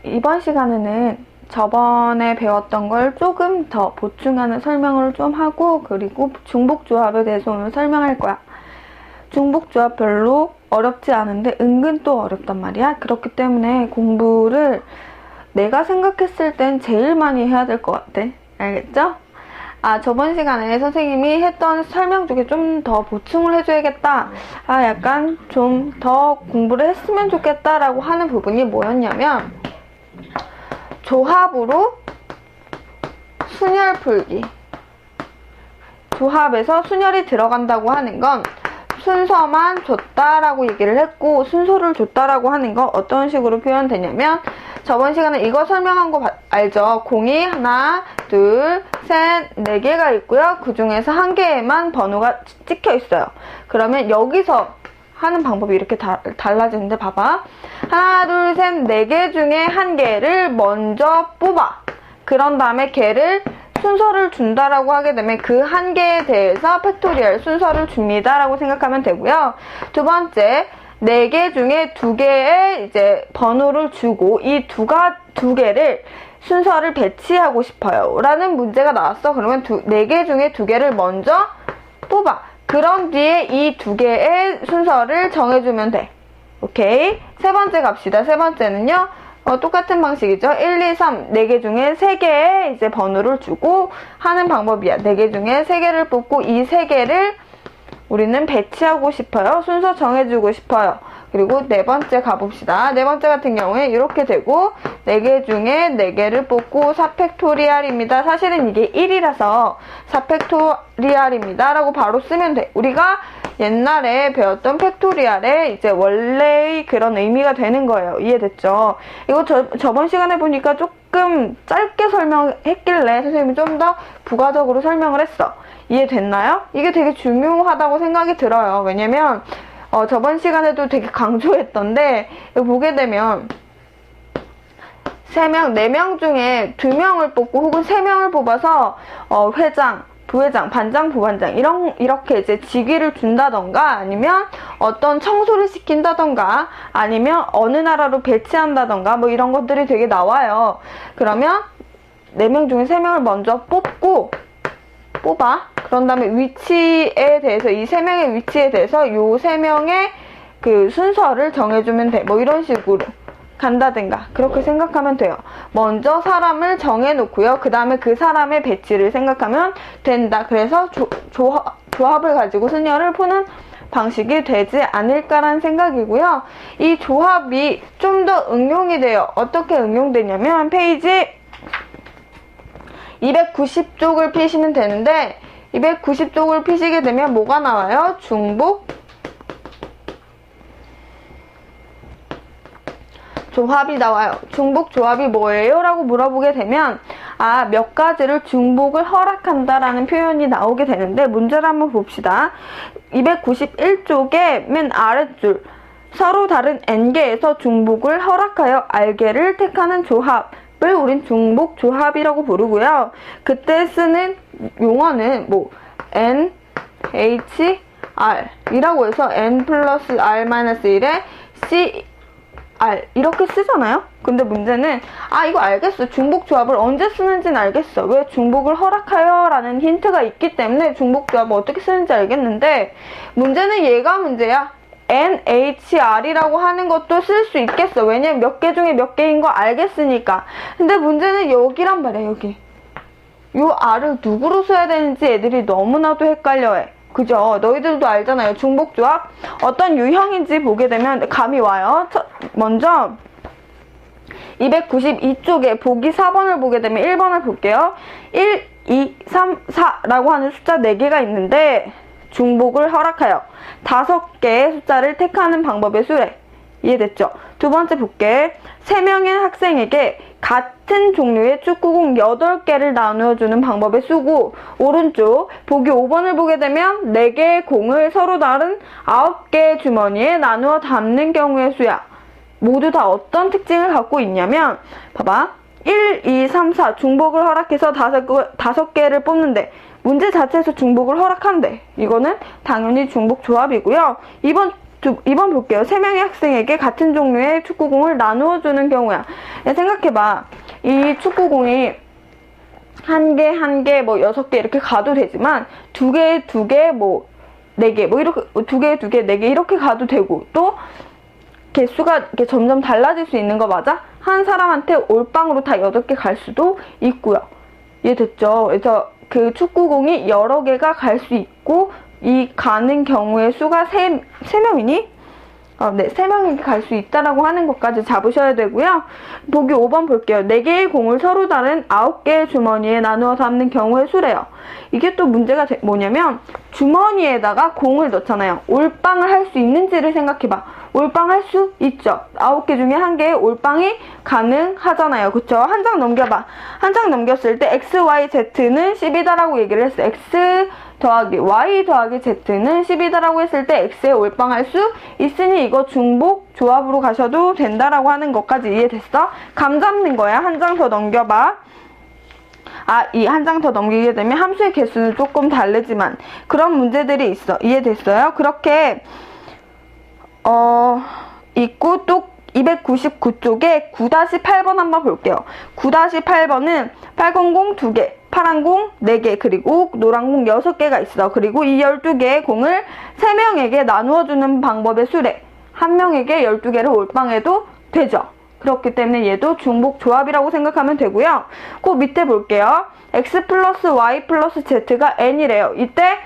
이번 시간에는 저번에 배웠던 걸 조금 더 보충하는 설명을 좀 하고, 그리고 중복조합에 대해서 오늘 설명할 거야. 중복조합 별로 어렵지 않은데 은근 또 어렵단 말이야. 그렇기 때문에 공부를 내가 생각했을 땐 제일 많이 해야 될 것 같아. 알겠죠? 저번 시간에 선생님이 했던 설명 중에 좀 더 보충을 해줘야겠다. 약간 좀 더 공부를 했으면 좋겠다라고 하는 부분이 뭐였냐면, 조합으로 순열 풀기. 조합에서 순열이 들어간다고 하는 건 순서만 줬다라고 얘기를 했고, 순서를 줬다라고 하는 건 어떤 식으로 표현되냐면, 저번 시간에 이거 설명한 거 알죠? 공이 하나, 둘, 셋, 네 개가 있고요. 그 중에서 한 개에만 번호가 찍혀 있어요. 그러면 여기서 하는 방법이 이렇게 달라지는데, 봐봐. 하나, 둘, 셋, 네 개 중에 한 개를 먼저 뽑아. 그런 다음에 걔를 순서를 준다라고 하게 되면 그 한 개에 대해서 팩토리얼 순서를 줍니다라고 생각하면 되고요. 두 번째, 4개 중에 2개의 이제 번호를 주고 이 두 개를 순서를 배치하고 싶어요 라는 문제가 나왔어. 그러면 4개 중에 2개를 먼저 뽑아. 그런 뒤에 이 2개의 순서를 정해주면 돼. 오케이? 세 번째 갑시다. 세 번째는요, 똑같은 방식이죠. 1, 2, 3, 4개 중에 3개의 이제 번호를 주고 하는 방법이야. 4개 중에 3개를 뽑고 이 3개를 우리는 배치하고 싶어요. 순서 정해주고 싶어요. 그리고 네 번째 가봅시다. 네 번째 같은 경우에 이렇게 되고 4개 중에 4개를 뽑고 4팩토리얼입니다. 사실은 이게 1이라서 4팩토리얼입니다 라고 바로 쓰면 돼. 우리가 옛날에 배웠던 팩토리얼의 이제 원래의 그런 의미가 되는 거예요. 이해됐죠? 이거 저번 시간에 보니까 조금 짧게 설명했길래 선생님이 좀 더 부가적으로 설명을 했어. 이해됐나요? 이게 되게 중요하다고 생각이 들어요. 왜냐면 저번 시간에도 되게 강조했던데, 여기 보게 되면 4명 중에 2명을 뽑고 혹은 3명을 뽑아서 회장, 부회장, 반장, 부반장 이렇게 이제 직위를 준다던가, 아니면 어떤 청소를 시킨다던가, 아니면 어느 나라로 배치한다던가 뭐 이런 것들이 되게 나와요. 그러면 4명 중에 3명을 먼저 뽑아. 그런 다음에 위치에 대해서, 이 3명의 위치에 대해서 요 3명의 그 순서를 정해주면 돼. 뭐 이런 식으로 간다든가 그렇게 생각하면 돼요. 먼저 사람을 정해놓고요. 그 다음에 그 사람의 배치를 생각하면 된다. 그래서 조합을 가지고 순열을 푸는 방식이 되지 않을까라는 생각이고요. 이 조합이 좀 더 응용이 돼요. 어떻게 응용되냐면 페이지 290쪽을 피시면 되는데, 290쪽을 피시게 되면 뭐가 나와요? 중복 조합이 나와요. 중복 조합이 뭐예요? 라고 물어보게 되면 몇 가지를 중복을 허락한다라는 표현이 나오게 되는데, 문제를 한번 봅시다. 291쪽의 맨 아랫줄, 서로 다른 n개에서 중복을 허락하여 r개를 택하는 조합을 우린 중복 조합이라고 부르고요. 그때 쓰는 용어는 n, h, r 이라고 해서 n 플러스 r-1에 c, r 이렇게 쓰잖아요. 근데 문제는 이거 알겠어. 중복 조합을 언제 쓰는지는 알겠어. 왜 중복을 허락하여 라는 힌트가 있기 때문에 중복 조합을 어떻게 쓰는지 알겠는데, 문제는 얘가 문제야. NHR이라고 하는 것도 쓸 수 있겠어. 왜냐면 몇 개 중에 몇 개인 거 알겠으니까. 근데 문제는 여기란 말이야. 여기 요 R을 누구로 써야 되는지 애들이 너무나도 헷갈려해. 그죠? 너희들도 알잖아요. 중복조합 어떤 유형인지 보게 되면 감이 와요. 먼저 292쪽에 보기 4번을 보게 되면 1번을 볼게요. 1, 2, 3, 4라고 하는 숫자 4개가 있는데 중복을 허락하여 5개의 숫자를 택하는 방법의 수래. 이해됐죠? 두 번째 볼게. 3명의 학생에게 같은 종류의 축구공 8개를 나누어주는 방법의 수고. 오른쪽 보기 5번을 보게 되면 4개의 공을 서로 다른 9개의 주머니에 나누어 담는 경우의 수야. 모두 다 어떤 특징을 갖고 있냐면, 봐봐. 1, 2, 3, 4 중복을 허락해서 5개를 뽑는데 문제 자체에서 중복을 허락한대. 이거는 당연히 중복 조합이고요. 이번 2번 볼게요. 3명의 학생에게 같은 종류의 축구공을 나누어 주는 경우야. 야, 생각해봐. 이 축구공이 한 개, 뭐 6개 이렇게 가도 되지만 2개, 뭐 4개, 뭐 이렇게 2개, 4개 이렇게 가도 되고 또 개수가 이렇게 점점 달라질 수 있는 거 맞아? 한 사람한테 올방으로 다 8개 갈 수도 있고요. 이해됐죠? 그래서 그 축구공이 여러 개가 갈 수 있고 이 가는 경우의 수가 3명이니? 네, 3명이 갈 수 있다라고 하는 것까지 잡으셔야 되고요. 보기 5번 볼게요. 4개의 공을 서로 다른 9개의 주머니에 나누어 담는 경우의 수래요. 이게 또 문제가 뭐냐면 주머니에다가 공을 넣잖아요. 올빵을 할 수 있는지를 생각해봐. 올빵 할 수 있죠. 9개 중에 1개의 올빵이 가능하잖아요. 그쵸? 한 장 넘겨봐. 한 장 넘겼을 때 x, y, z는 10이다라고 얘기를 했어. x 더하기 y 더하기 z는 10이다라고 했을 때 x에 올빵할 수 있으니 이거 중복 조합으로 가셔도 된다라고 하는 것까지 이해됐어? 감 잡는 거야. 한 장 더 넘겨봐. 이 한 장 더 넘기게 되면 함수의 개수는 조금 다르지만 그런 문제들이 있어. 이해됐어요? 그렇게 있고 또 299쪽에 9-8번 한번 볼게요. 9-8번은 빨간 공 2개, 파란 공 4개, 그리고 노란 공 6개가 있어. 그리고 이 12개의 공을 3명에게 나누어주는 방법의 수래. 한 명에게 12개를 올빵해도 되죠. 그렇기 때문에 얘도 중복 조합이라고 생각하면 되고요. 그 밑에 볼게요. x 플러스 y 플러스 z가 n이래요. 이때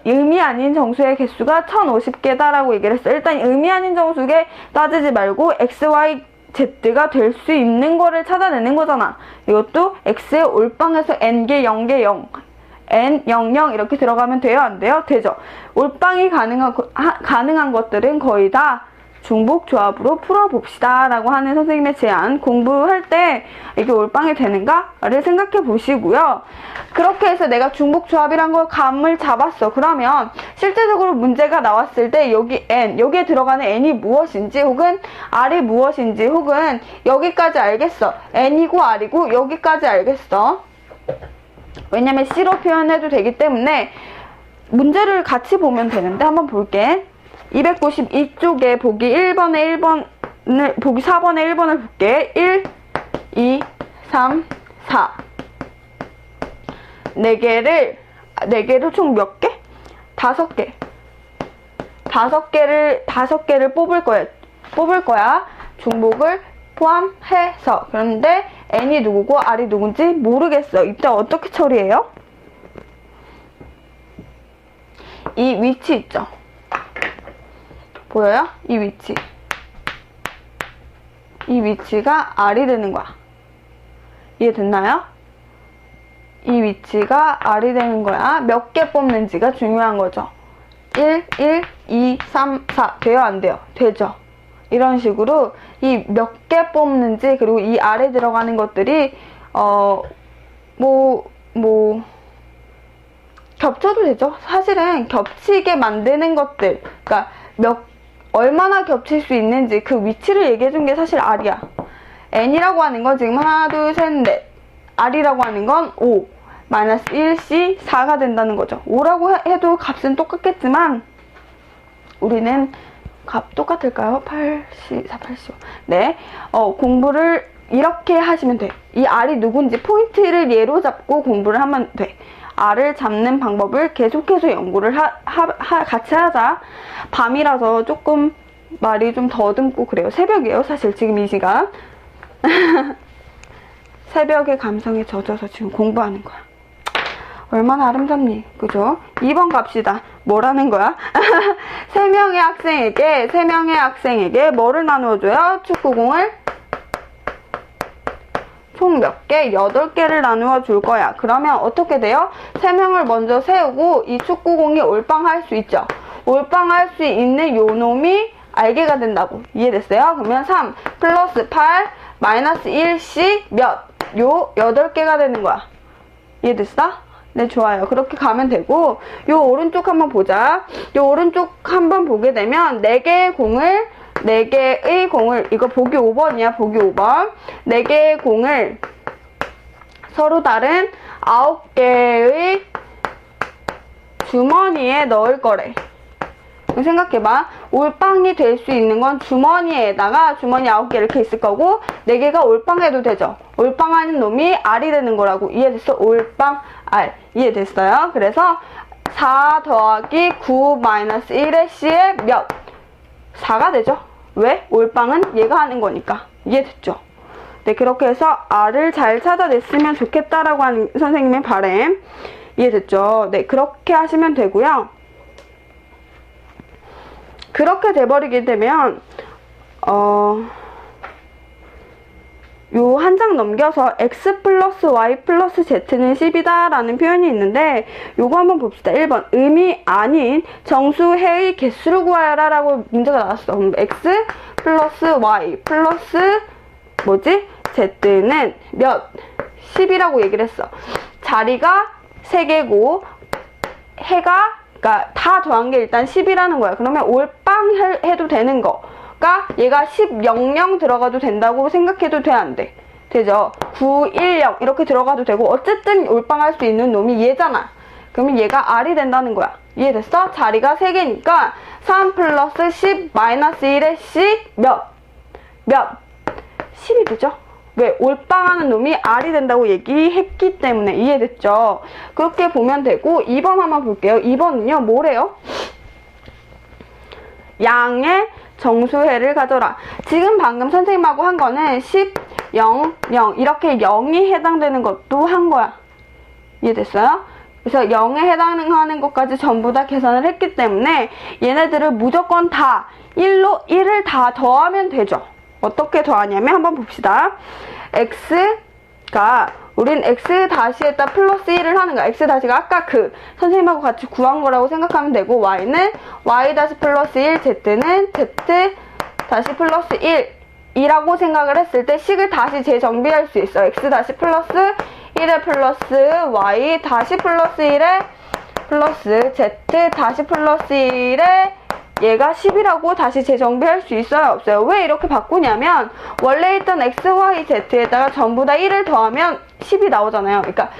의미 아닌 정수의 개수가 1050개다라고 얘기를 했어요. 일단 의미 아닌 정수에 따지지 말고 x, y, z가 될 수 있는 거를 찾아내는 거잖아. 이것도 x의 올빵에서 n개, 0개, 0, n, 0, 0 이렇게 들어가면 돼요? 안 돼요? 되죠. 올빵이 가능한 것들은 거의 다 중복 조합으로 풀어봅시다 라고 하는 선생님의 제안. 공부할 때 이게 올빵이 되는가를 생각해 보시고요. 그렇게 해서 내가 중복 조합이란 걸 감을 잡았어. 그러면 실제적으로 문제가 나왔을 때 여기 n, 여기에 들어가는 n이 무엇인지 혹은 r이 무엇인지 혹은 여기까지 알겠어. n이고 r이고 여기까지 알겠어. 왜냐면 c로 표현해도 되기 때문에 문제를 같이 보면 되는데 한번 볼게. 292쪽에 보기 1번에 보기 4번에 1번을 볼게. 1, 2, 3, 4. 4개를 총 몇 개? 5개. 5개를 뽑을 거야. 중복을 포함해서. 그런데 n이 누구고 r이 누군지 모르겠어. 이때 어떻게 처리해요? 이 위치 있죠? 보여요? 이 위치. 이 위치가 R이 되는 거야. 이해됐나요? 이 위치가 R이 되는 거야. 몇 개 뽑는지가 중요한 거죠. 1, 2, 3, 4. 돼요? 안 돼요? 되죠? 이런 식으로 이 몇 개 뽑는지 그리고 이 아래 들어가는 것들이 겹쳐도 되죠? 사실은 겹치게 만드는 것들, 그러니까 얼마나 겹칠 수 있는지 그 위치를 얘기해준 게 사실 R이야. N이라고 하는 건 지금 하나, 둘, 셋, 넷. R이라고 하는 건 5, 마이너스 1C, 4가 된다는 거죠. 5라고 해도 값은 똑같겠지만 우리는 값 똑같을까요? 8C, 4, 85. 네. 공부를 이렇게 하시면 돼. 이 R이 누군지 포인트를 예로 잡고 공부를 하면 돼. R을 잡는 방법을 계속해서 연구를 같이 하자. 밤이라서 조금 말이 좀 더듬고 그래요. 새벽이에요, 사실 지금 이 시간. 새벽의 감성에 젖어서 지금 공부하는 거야. 얼마나 아름답니? 그죠? 2번 갑시다. 뭐라는 거야? 3명의 학생에게 뭐를 나누어줘요? 축구공을 총 몇 개? 8개를 나누어 줄 거야. 그러면 어떻게 돼요? 3명을 먼저 세우고 이 축구공이 올빵할 수 있죠. 올빵할 수 있는 요 놈이 알게가 된다고. 이해됐어요? 그러면 3 플러스 8 마이너스 1C 몇? 요 8개가 되는 거야. 이해됐어? 네, 좋아요. 그렇게 가면 되고 요 오른쪽 한번 보자. 요 오른쪽 한번 보게 되면 4개의 공을 이거 보기 5번이야. 보기 5번. 4개의 공을 서로 다른 9개의 주머니에 넣을 거래. 생각해봐. 올빵이 될 수 있는 건 주머니에다가 주머니 9개 이렇게 있을 거고 4개가 올빵해도 되죠. 올빵하는 놈이 R이 되는 거라고. 이해됐어? 올빵 R. 이해됐어요? 그래서 4 더하기 9 마이너스 1의 C의 몇? 4가 되죠. 왜? 올빵은 얘가 하는 거니까. 이해됐죠? 네, 그렇게 해서 R을 잘 찾아냈으면 좋겠다라고 하는 선생님의 바람. 이해됐죠? 네, 그렇게 하시면 되고요. 그렇게 돼버리게 되면 요 한 장 넘겨서 x 플러스 y 플러스 z는 10이다 라는 표현이 있는데 요거 한번 봅시다. 1번 음이 아닌 정수해의 개수를 구하여라 라고 문제가 나왔어. 그럼 x 플러스 y 플러스 뭐지? z는 몇? 10이라고 얘기를 했어. 자리가 3개고 해가 그러니까 다 더한 게 일단 10이라는 거야. 그러면 올빵 해도 되는 거가 얘가 10, 0, 0 들어가도 된다고 생각해도 돼, 안 돼? 되죠? 9, 1, 0 이렇게 들어가도 되고 어쨌든 올빵할 수 있는 놈이 얘잖아. 그러면 얘가 R이 된다는 거야. 이해됐어? 자리가 3개니까 3 플러스 10 마이너스 1의 C 몇? 10이 되죠? 왜? 올빵하는 놈이 R이 된다고 얘기했기 때문에. 이해됐죠? 그렇게 보면 되고 2번 한번 볼게요. 2번은요 뭐래요? 양의 정수해를 가져라. 지금 방금 선생님하고 한 거는 10, 0, 0 이렇게 0이 해당되는 것도 한 거야. 이해됐어요? 그래서 0에 해당하는 것까지 전부 다 계산을 했기 때문에 얘네들을 무조건 다 1을 다 더하면 되죠. 어떻게 더하냐면 한번 봅시다. x가 우린 x 다시에다 플러스 1을 하는 거야. x 다시가 아까 그 선생님하고 같이 구한 거라고 생각하면 되고 y는 y 다시 플러스 1, z는 z 다시 플러스 1이라고 생각을 했을 때 식을 다시 재정비할 수 있어. x 다시 플러스 1에 플러스 y 다시 플러스 1에 플러스 z 다시 플러스 1에 얘가 10이라고 다시 재정비할 수 있어요? 없어요? 왜 이렇게 바꾸냐면 원래 있던 x, y, z에다가 전부 다 1을 더하면 10이 나오잖아요. 그러니까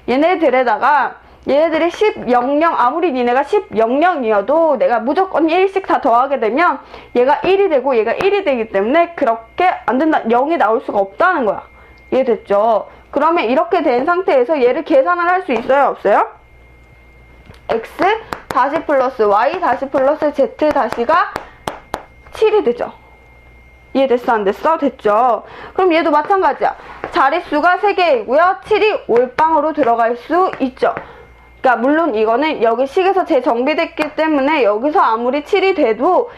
얘네들이 10, 0, 0 아무리 니네가 10, 0, 0이어도 내가 무조건 1씩 다 더하게 되면 얘가 1이 되고 얘가 1이 되기 때문에 그렇게 안 된다. 0이 나올 수가 없다는 거야. 이해됐죠? 그러면 이렇게 된 상태에서 얘를 계산을 할 수 있어요? 없어요? x 다시 플러스 y 다시 플러스 z 다시가 7이 되죠. 이해됐어? 안 됐어? 됐죠? 그럼 얘도 마찬가지야. 자릿수가 3개이고요. 7이 올빵으로 들어갈 수 있죠. 그러니까 물론 이거는 여기 식에서 재정비됐기 때문에 여기서 아무리 7이 돼도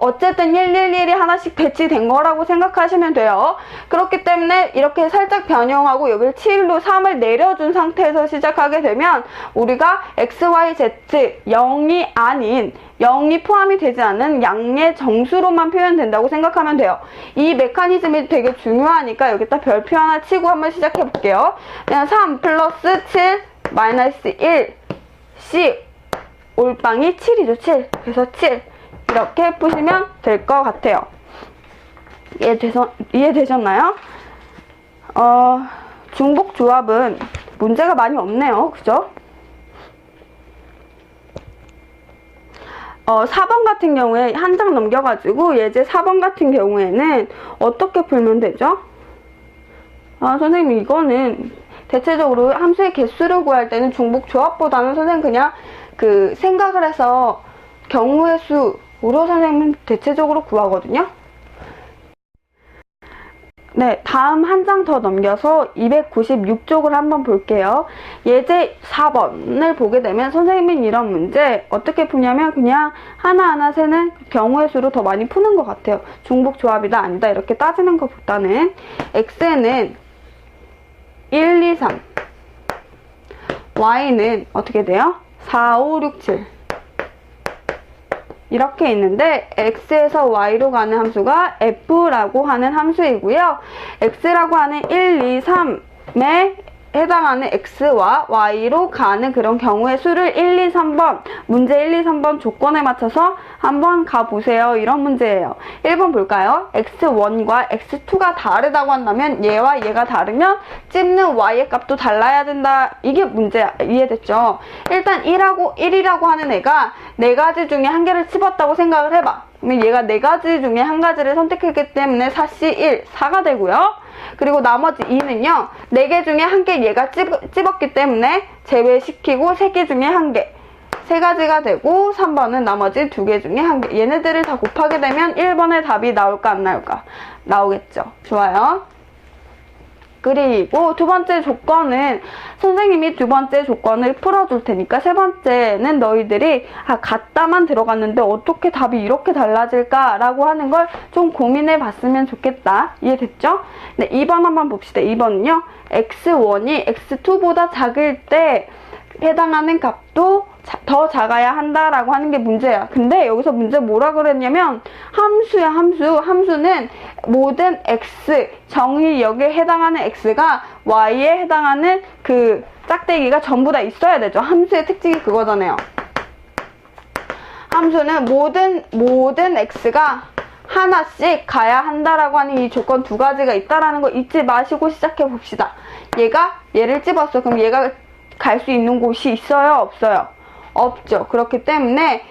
어쨌든 111이 하나씩 배치된 거라고 생각하시면 돼요. 그렇기 때문에 이렇게 살짝 변형하고 여기를 7로 3을 내려준 상태에서 시작하게 되면 우리가 x, y, z 0이 아닌 0이 포함이 되지 않은 양의 정수로만 표현된다고 생각하면 돼요. 이 메커니즘이 되게 중요하니까 여기다 별표 하나 치고 한번 시작해 볼게요. 그냥 3 플러스 7 마이너스 1 C 올빵이 7이죠. 7. 그래서 7 이렇게 푸시면 될 것 같아요. 이해되셨나요? 중복 조합은 문제가 많이 없네요. 그죠? 4번 같은 경우에 한 장 넘겨가지고 예제 4번 같은 경우에는 어떻게 풀면 되죠? 선생님 이거는 대체적으로 함수의 개수를 구할 때는 중복 조합보다는 선생님 그냥 그 생각을 해서 경우의 수로 선생님은 대체적으로 구하거든요. 네, 다음 한 장 더 넘겨서 296쪽을 한번 볼게요. 예제 4번을 보게 되면 선생님은 이런 문제 어떻게 푸냐면 그냥 하나하나 세는 경우의 수로 더 많이 푸는 것 같아요. 중복 조합이다 아니다 이렇게 따지는 것보다는 x는 1, 2, 3 y는 어떻게 돼요? 4, 5, 6, 7 이렇게 있는데 x에서 y로 가는 함수가 f라고 하는 함수이고요. x라고 하는 1, 2, 3의 해당하는 x와 y로 가는 그런 경우의 수를 1, 2, 3번 문제 1, 2, 3번 조건에 맞춰서 한번 가보세요. 이런 문제예요. 1번 볼까요? x1과 x2가 다르다고 한다면 얘와 얘가 다르면 찝는 y의 값도 달라야 된다. 이게 문제야. 이해됐죠? 일단 1이라고 하는 애가 4가지 중에 한 개를 찝었다고 생각을 해봐. 그러면 얘가 4가지 중에 한 가지를 선택했기 때문에 4C 1, 4가 되고요. 그리고 나머지 2는요. 4개 중에 한 개 얘가 찝었기 때문에 제외시키고 3개 중에 한 개, 3가지가 되고 3번은 나머지 2개 중에 한 개. 얘네들을 다 곱하게 되면 1번의 답이 나올까 안 나올까? 나오겠죠. 좋아요. 그리고 두 번째 조건은 선생님이 두 번째 조건을 풀어줄 테니까 세 번째는 너희들이 같다만 들어갔는데 어떻게 답이 이렇게 달라질까 라고 하는 걸 좀 고민해 봤으면 좋겠다. 이해됐죠? 네, 2번 한번 봅시다. 2번은요. x1이 x2보다 작을 때 해당하는 값도 더 작아야 한다라고 하는 게 문제야. 근데 여기서 문제 뭐라 그랬냐면 함수야, 함수. 함수는 모든 x, 정의 여기에 해당하는 x가 y에 해당하는 그 짝대기가 전부 다 있어야 되죠. 함수의 특징이 그거잖아요. 함수는 모든 x가 하나씩 가야 한다라고 하는 이 조건 2가지가 있다라는 거 잊지 마시고 시작해 봅시다. 얘가 얘를 찝었어. 그럼 얘가 갈 수 있는 곳이 있어요? 없어요? 없죠. 그렇기 때문에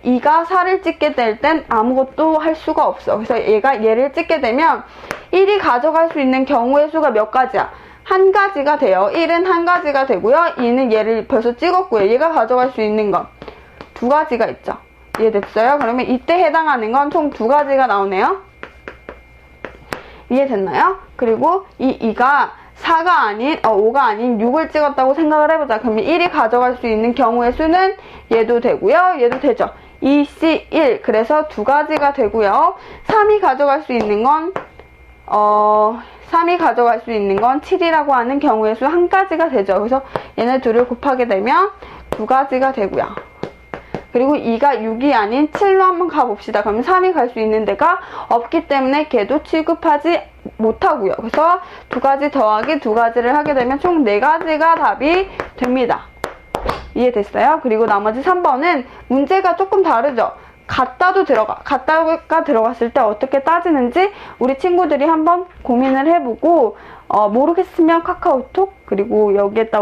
2가 4를 찍게 될 땐 아무것도 할 수가 없어. 그래서 얘가 얘를 찍게 되면 1이 가져갈 수 있는 경우의 수가 몇 가지야? 한 가지가 돼요. 1은 한 가지가 되고요. 2는 얘를 벌써 찍었고요. 얘가 가져갈 수 있는 건 2가지가 있죠. 이해됐어요? 그러면 이때 해당하는 건 총 2가지가 나오네요. 이해됐나요? 그리고 이 2가 4가 아닌 5가 아닌 6을 찍었다고 생각을 해보자. 그러면 1이 가져갈 수 있는 경우의 수는 얘도 되고요. 얘도 되죠. 2C 1 그래서 2가지가 되고요. 3이 가져갈 수 있는 건 3이 가져갈 수 있는 건 7이라고 하는 경우의 수 1가지가 되죠. 그래서 얘네 둘을 곱하게 되면 2가지가 되고요. 그리고 2가 6이 아닌 7로 한번 가봅시다. 그러면 3이 갈 수 있는 데가 없기 때문에 걔도 취급하지 못하고요. 그래서 2가지 더하기 2가지를 하게 되면 총 4가지가 답이 됩니다. 이해됐어요? 그리고 나머지 3번은 문제가 조금 다르죠? 같다가 들어갔을 때 어떻게 따지는지 우리 친구들이 한번 고민을 해보고 모르겠으면 카카오톡 그리고 여기에다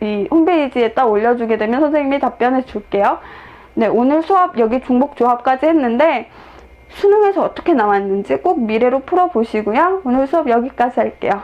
이 홈페이지에다 올려주게 되면 선생님이 답변해 줄게요. 네, 오늘 수업 여기 중복 조합까지 했는데 수능에서 어떻게 나왔는지 꼭 미래로 풀어보시고요. 오늘 수업 여기까지 할게요.